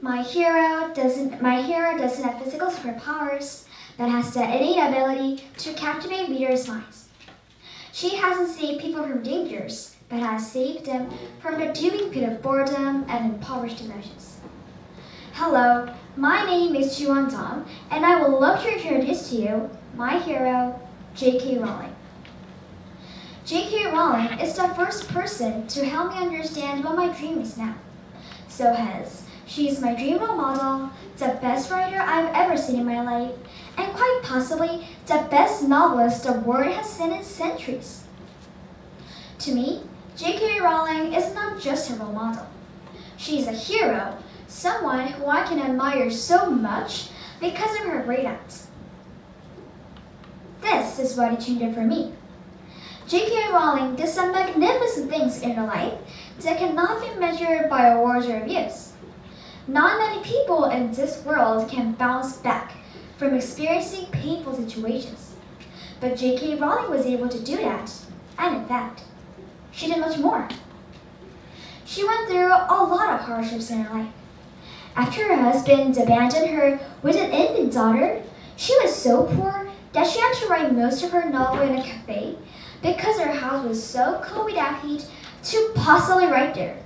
My hero doesn't have physical superpowers, but has the innate ability to captivate readers' minds. She hasn't saved people from dangers, but has saved them from the dooming pit of boredom and impoverished emotions. Hello, my name is Juan Dom, and I would love to introduce to you my hero, J.K. Rowling. J.K. Rowling is the first person to help me understand what my dream is now. She is my dream role model, the best writer I've ever seen in my life, and quite possibly the best novelist the world has seen in centuries. To me, J.K. Rowling is not just a role model. She is a hero, someone who I can admire so much because of her great acts. This is what it changed for me. J.K. Rowling did some magnificent things in her life that cannot be measured by awards or reviews. Not many people in this world can bounce back from experiencing painful situations. But J.K. Rowling was able to do that, and in fact, she did much more. She went through a lot of hardships in her life. After her husband abandoned her with an infant daughter, she was so poor that she had to write most of her novel in a cafe because her house was so cold without heat to possibly write there.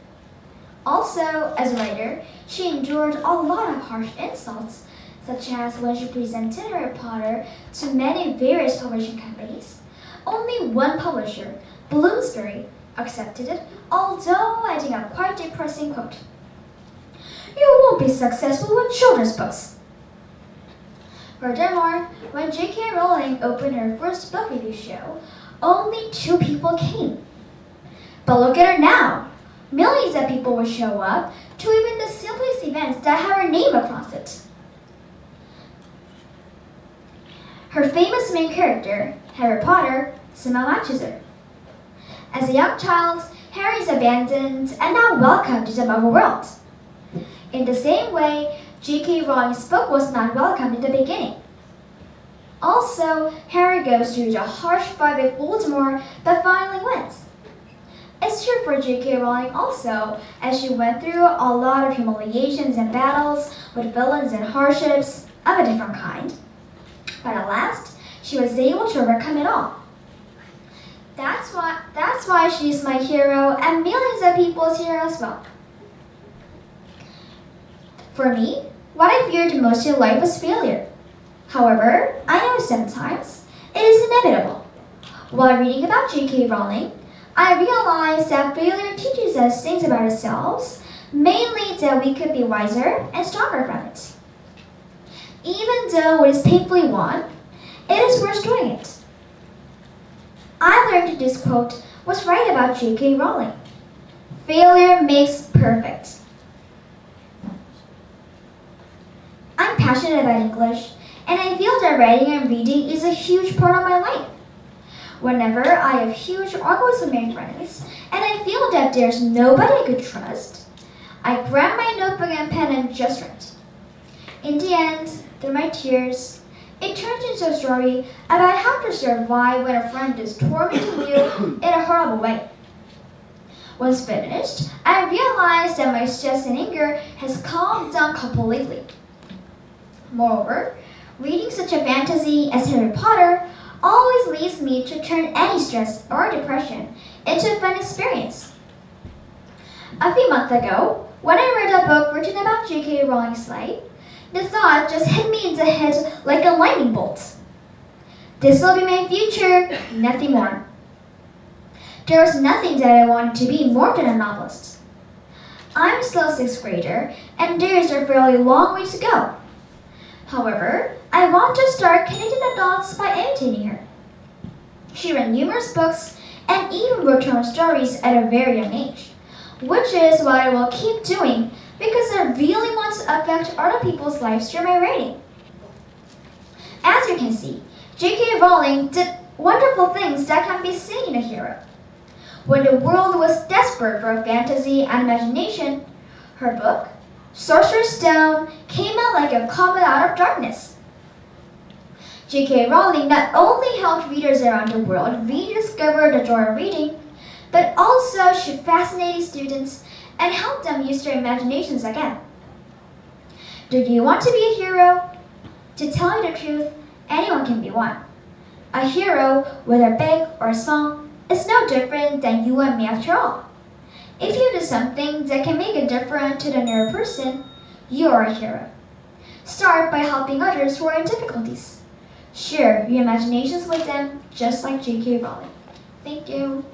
Also, as a writer, she endured a lot of harsh insults, such as when she presented Harry Potter to many various publishing companies. Only one publisher, Bloomsbury, accepted it, although adding a quite depressing quote. "You won't be successful with children's books." Furthermore, when J.K. Rowling opened her first book review show, only 2 people came. But look at her now. Millions of people will show up to even the simplest events that have her name across it. Her famous main character, Harry Potter, somehow matches her. As a young child, Harry is abandoned and not welcomed to the Muggle world. In the same way, J.K. Rowling's book was not welcomed in the beginning. Also, Harry goes through the harsh fight with Voldemort but finally wins. It's true for J.K. Rowling also, as she went through a lot of humiliations and battles with villains and hardships of a different kind. But at last, she was able to overcome it all. That's why she's my hero and millions of people's hero as well. For me, what I feared most in life was failure. However, I know sometimes it is inevitable. While reading about J.K. Rowling, I realized that failure teaches us things about ourselves, mainly that we could be wiser and stronger from it. Even though it is painfully won, it is worth doing it. I learned this quote was right about J.K. Rowling. Failure makes perfect. I'm passionate about English, and I feel that writing and reading is a huge part of my life. Whenever I have huge arguments with my friends, and I feel that there's nobody I could trust, I grab my notebook and pen and just write. In the end, through my tears, it turns into a story about how to survive when a friend is tormenting you in a horrible way. Once finished, I realized that my stress and anger has calmed down completely. Moreover, reading such a fantasy as Harry Potter always leads me to turn any stress or depression into a fun experience. A few months ago, when I read a book written about J.K. Rowling's life, the thought just hit me in the head like a lightning bolt. This will be my future, nothing more. There was nothing that I wanted to be more than a novelist. I'm still a 6th grader, and there's a fairly long way to go. However, I want to start connecting the dots by imitating her. She read numerous books and even wrote her own stories at a very young age, which is what I will keep doing because I really want to affect other people's lives through my writing. As you can see, J.K. Rowling did wonderful things that can be seen in a hero. When the world was desperate for fantasy and imagination, her book, Sorcerer's Stone, came out like a comet out of darkness. J.K. Rowling not only helped readers around the world rediscover the joy of reading, but also she fascinated students and helped them use their imaginations again. Do you want to be a hero? To tell you the truth, anyone can be one. A hero, whether big or small, is no different than you and me after all. If you do something that can make a difference to another person, you are a hero. Start by helping others who are in difficulties. Share your imaginations with them, just like J.K. Rowling. Thank you.